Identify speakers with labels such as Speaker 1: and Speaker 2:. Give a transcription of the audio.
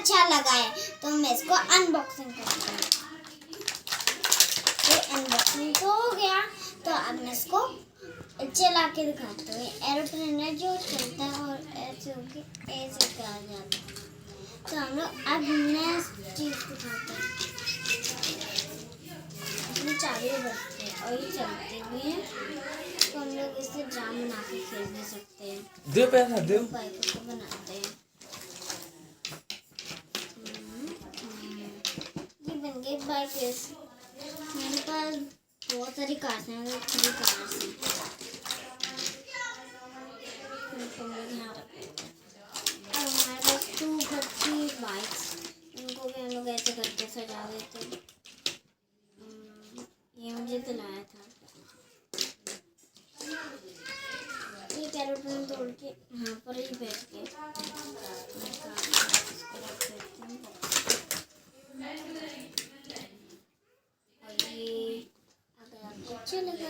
Speaker 1: अच्छा लगा है तो मैं इसको अनबॉक्सिंग करती हूँ। ये अनबॉक्सिंग तो हो गया, तो अब मैं इसको चला के दिखाती हूँ। एरोप्लेन है जो चलता है और ऐसे होके ऐसे कहा जाता है। तो हम लोग अब नेक्स्ट चीज दिखाते हैं। इसमें चाबी बजती है और ये चलती भी है, तो हम लोग इससे ड्राम बना के खेल भी सकते हैं।
Speaker 2: दो पैसा दो
Speaker 1: बाइकों को बनाते हैं। ये बन गई बाइक। मेरे पास बहुत सारी कार्स हैं, 3 कार्स हैं। अब हमारे पास 230 बाइक्स, इनको भी हम लोग ऐसे करके सजा देते हैं। ये मुझे दिलाया था। ये एरोप्लेन तोड़ के यहाँ पर ही बैठ के और ये अगर आपको अच्छा लगा